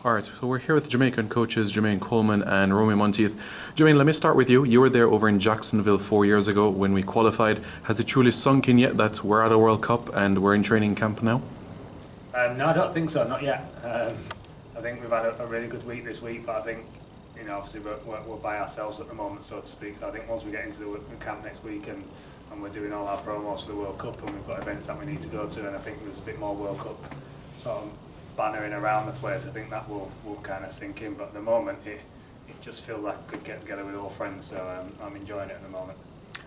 All right, so we're here with Jamaican coaches Jermaine Coleman and Romeo Monteith. Jermaine, let me start with you. You were there over in Jacksonville 4 years ago when we qualified. Has it truly sunk in yet that we're at a World Cup and we're in training camp now? No, I don't think so, not yet. I think we've had a really good week this week, but I think, obviously we're by ourselves at the moment, so to speak. So I think once we get into the camp next week and we're doing all our promos for the World Cup and we've got events that we need to go to, and I think there's a bit more World Cup sort of bannering around the place, I think that will kind of sink in. But at the moment, it just feels like a good get together with all friends, so I'm enjoying it at the moment.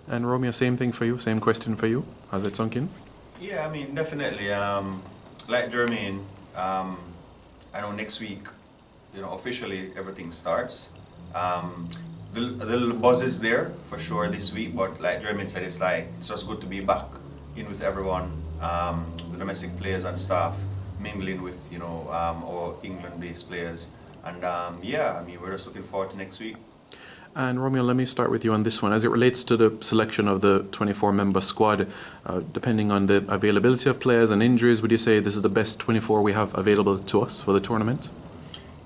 And Romeo, same thing for you, same question for you. Has it sunk in? Yeah, I mean, definitely. Like Jermaine, I know next week, officially everything starts. The buzz is there for sure this week, but like Jermaine said, it's just good to be back in with everyone, the domestic players and staff, mingling with our England-based players, and yeah, I mean, we're just looking forward to next week. And Romeo, let me start with you on this one. As it relates to the selection of the 24-member squad, depending on the availability of players and injuries, would you say this is the best 24 we have available to us for the tournament?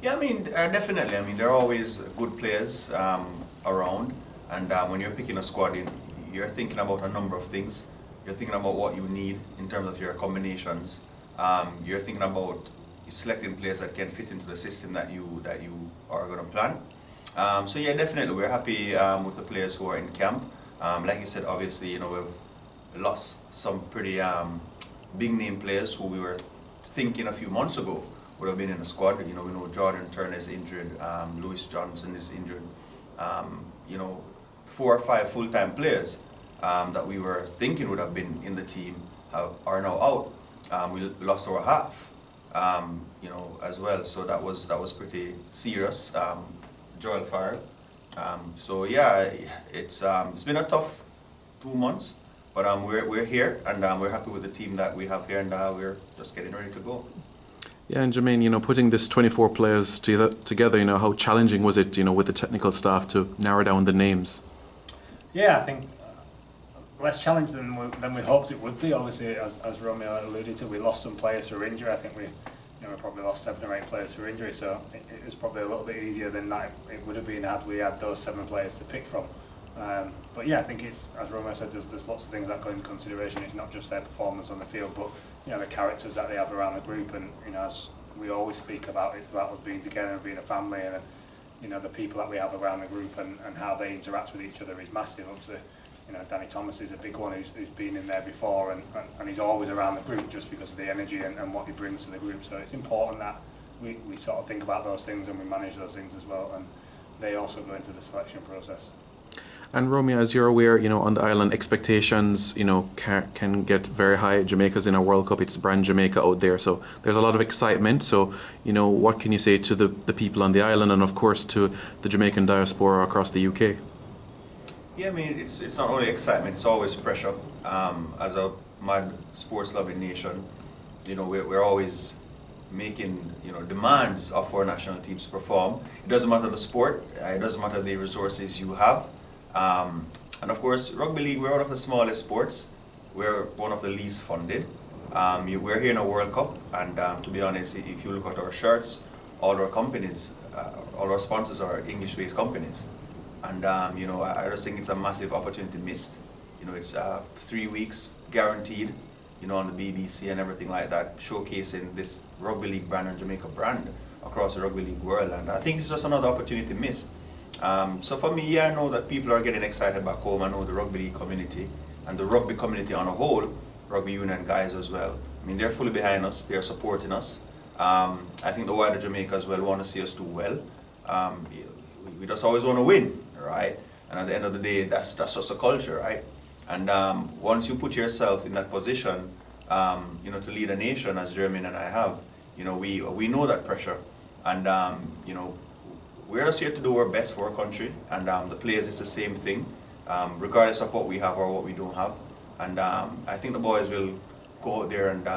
Yeah, I mean, definitely. I mean, there are always good players around, and when you're picking a squad, you're thinking about a number of things. You're thinking about what you need in terms of your combinations. You're thinking about selecting players that can fit into the system that you are going to plan. So yeah, definitely we're happy with the players who are in camp. Like you said, obviously, we've lost some pretty big name players who we were thinking a few months ago would have been in the squad. We know Jordan Turner is injured, Lewis Johnson is injured. 4 or 5 full-time players that we were thinking would have been in the team are now out. We lost our half, as well. So that was pretty serious. Joel Farrell. So yeah, it's been a tough 2 months, but we're here and we're happy with the team that we have here, and we're just getting ready to go. Yeah, and Jermaine, putting this 24 players together, how challenging was it, with the technical staff to narrow down the names? Yeah, I think less challenging than we hoped it would be. Obviously, as Romeo alluded to, we lost some players through injury. I think we probably lost 7 or 8 players through injury, so it was probably a little bit easier than that it would have been had we had those 7 players to pick from. But yeah, I think it's, as Romeo said, there's lots of things that go into consideration. It's not just their performance on the field, but the characters that they have around the group, and as we always speak about, it's about us being together and being a family, and the people that we have around the group and how they interact with each other is massive. Obviously, Danny Thomas is a big one who's been in there before, and he's always around the group just because of the energy and what he brings to the group. So it's important that we sort of think about those things and we manage those things as well, and they also go into the selection process. And Romeo, as you're aware, on the island, expectations, can get very high. Jamaica's in a World Cup, it's brand Jamaica out there, so there's a lot of excitement. So, what can you say to the people on the island and, of course, to the Jamaican diaspora across the UK? Yeah, I mean, it's not only excitement, it's always pressure. As a mad sports-loving nation, we're always making, demands of our national teams to perform. It doesn't matter the sport, it doesn't matter the resources you have. And of course, Rugby League, we're one of the smallest sports. We're one of the least funded. We're here in a World Cup, and to be honest, if you look at our shirts, all our companies, all our sponsors are English-based companies. And I just think it's a massive opportunity missed. It's 3 weeks guaranteed, on the BBC and everything like that, showcasing this Rugby League brand and Jamaica brand across the Rugby League world. And I think it's just another opportunity missed. So for me, yeah, I know that people are getting excited about Coleman. I know the Rugby League community and the rugby community on a whole, Rugby Union guys as well. I mean, they're fully behind us, they're supporting us. I think the wider Jamaica as well want to see us do well. We just always want to win, right? And at the end of the day, that's just a culture, right? And once you put yourself in that position, to lead a nation, as Jermaine and I have, we know that pressure, and we're just here to do our best for our country, and the players, it's the same thing, regardless of what we have or what we don't have. And I think the boys will go out there and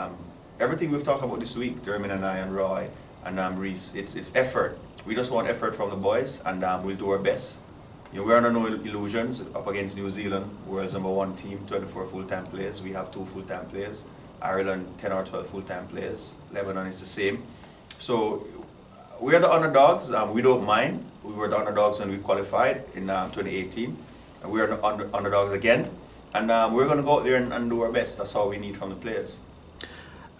everything we've talked about this week, Jermaine and I and Roy and Reese, it's effort. We just want effort from the boys, and we'll do our best. We're under no illusions up against New Zealand, world's #1 team, 24 full-time players. We have 2 full-time players. Ireland, 10 or 12 full-time players. Lebanon is the same. So we're the underdogs. We don't mind. We were the underdogs when we qualified in 2018. And we are the underdogs again. And we're going to go out there and do our best. That's all we need from the players.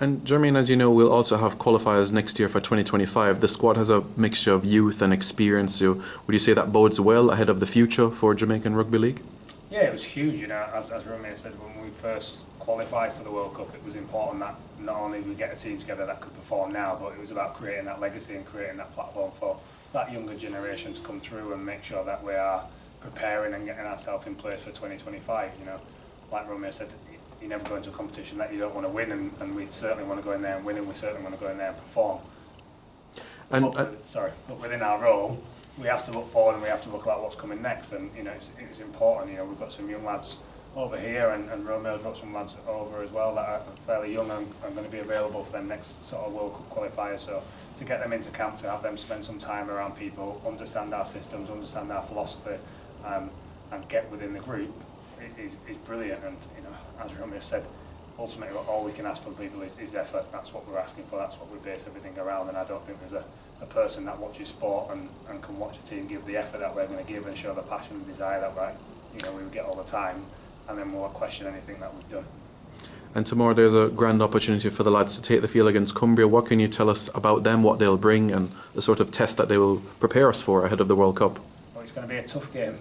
And Jermaine, as you know, we'll also have qualifiers next year for 2025. The squad has a mixture of youth and experience. So would you say that bodes well ahead of the future for Jamaican Rugby League? Yeah, it was huge. You know, as Romeo said, when we first qualified for the World Cup, it was important that not only we get a team together that could perform now, but it was about creating that legacy and creating that platform for that younger generation to come through and make sure that we are preparing and getting ourselves in place for 2025. You know, like Romeo said, you never go into a competition that you don't want to win, and we certainly want to go in there and win, and we certainly want to go in there and perform. But within our role, we have to look forward and we have to look about what's coming next. And you know, it's important. You know, we've got some young lads over here, and Romeo's got some lads over as well that are fairly young and going to be available for them next sort of World Cup qualifiers. So to get them into camp, to have them spend some time around people, understand our systems, understand our philosophy, and get within the group is brilliant. And you know, as Romeo said, ultimately all we can ask from people is effort. That's what we're asking for, that's what we base everything around, and I don't think there's a person that watches sport and can watch a team give the effort that we're going to give and show the passion and desire that we get all the time, and then we'll question anything that we've done. And tomorrow there's a grand opportunity for the lads to take the field against Cumbria. What can you tell us about them, what they'll bring, and the sort of test that they will prepare us for ahead of the World Cup? Well, it's going to be a tough game.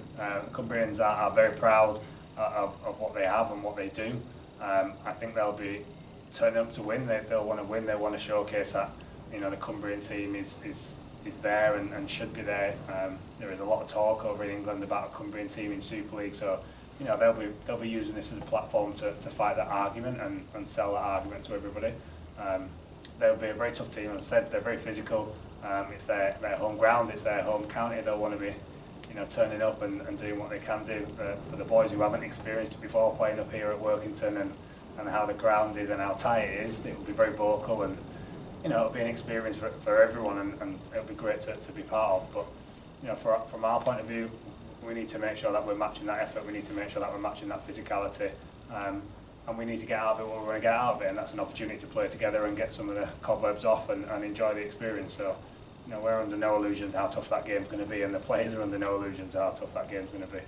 Cumbrians are very proud of what they have and what they do. I think they'll be turning up to win. They'll want to win. They want to showcase that the Cumbrian team is there and should be there. There is a lot of talk over in England about a Cumbrian team in Super League, so they'll be using this as a platform to fight that argument and sell that argument to everybody. They'll be a very tough team. As I said, they're very physical. It's their home ground. It's their home county. They'll want to be turning up and doing what they can do for the boys who haven't experienced it before, playing up here at Workington and how the ground is and how tight it is. It will be very vocal, and it'll be an experience for everyone, and it'll be great to be part of. But from our point of view, we need to make sure that we're matching that effort. We need to make sure that we're matching that physicality, and we need to get out of it what we're going to get out of it, and that's an opportunity to play together and get some of the cobwebs off and enjoy the experience. So we're under no illusions how tough that game's going to be, and the players are under no illusions how tough that game's going to be.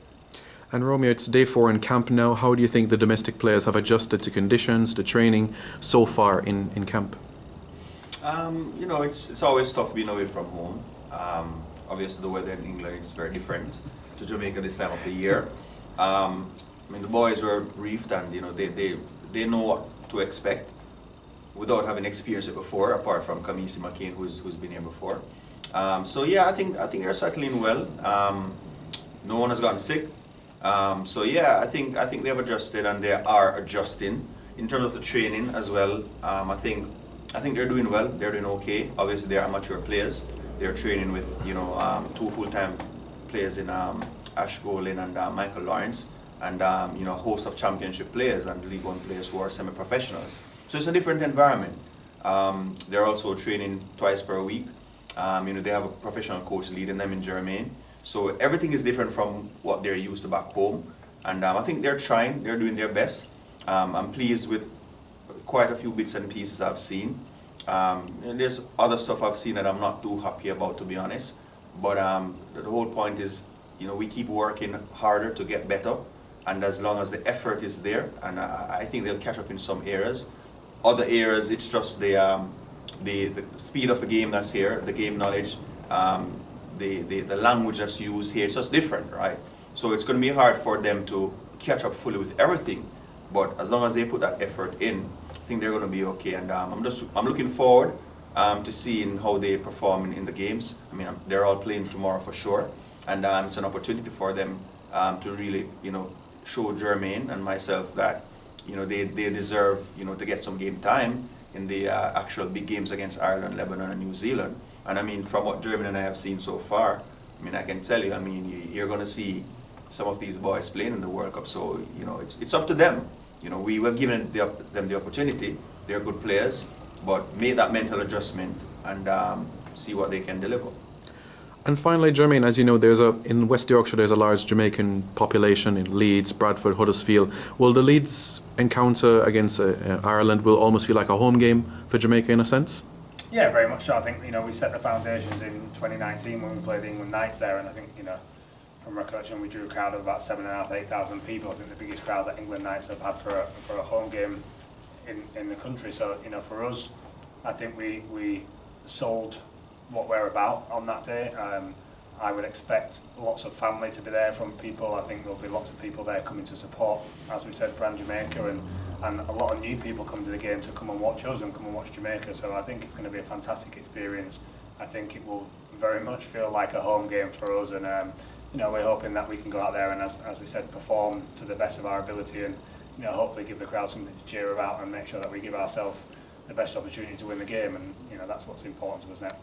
And Romeo, it's day 4 in camp now. How do you think the domestic players have adjusted to conditions, to training so far in camp? It's always tough being away from home. Obviously the weather in England is very different to Jamaica this time of the year. The boys were briefed, and they know what to expect without having experienced it before, apart from Kamisi McCain, who's been here before. I think they're settling well. No one has gotten sick. I think they've adjusted, and they are adjusting in terms of the training as well. I think they're doing well. They're doing okay. Obviously, they're amateur players. They're training with 2 full-time players in Ash Golin and Michael Lawrence, and a host of championship players and League One players who are semi-professionals. So it's a different environment. They're also training twice per week. They have a professional coach leading them in Jermaine. So everything is different from what they're used to back home. And I think they're trying, they're doing their best. I'm pleased with quite a few bits and pieces I've seen. And there's other stuff I've seen that I'm not too happy about, to be honest. But the whole point is, we keep working harder to get better. And as long as the effort is there, and I think they'll catch up in some areas. Other areas, it's just the speed of the game that's here, the game knowledge, the language that's used here. It's just different, right? So it's going to be hard for them to catch up fully with everything. But as long as they put that effort in, I think they're going to be okay. And I'm looking forward to seeing how they perform in the games. They're all playing tomorrow for sure, and it's an opportunity for them to really, show Jermaine and myself that they deserve to get some game time in the actual big games against Ireland, Lebanon, and New Zealand. And from what Jermaine and I have seen so far, I can tell you, you're going to see some of these boys playing in the World Cup. So it's up to them. We've given them the opportunity. They're good players, but make that mental adjustment and see what they can deliver. And finally, Jermaine, as you know, in West Yorkshire there's a large Jamaican population in Leeds, Bradford, Huddersfield. Will the Leeds encounter against Ireland will almost feel like a home game for Jamaica in a sense? Yeah, very much so. I think, we set the foundations in 2019 when we played the England Knights there, and I think, from recollection, we drew a crowd of about 7,500, 8,000 people. I think the biggest crowd that England Knights have had for a home game in the country. So, for us, I think we sold what we're about on that day. I would expect lots of family to be there from people. I think there'll be lots of people there coming to support, as we said, Brand Jamaica, and a lot of new people come to the game to come and watch us and come and watch Jamaica. So I think it's going to be a fantastic experience. I think it will very much feel like a home game for us, and we're hoping that we can go out there and, as we said, perform to the best of our ability, and hopefully give the crowd something to cheer about and make sure that we give ourselves the best opportunity to win the game, and that's what's important to us now.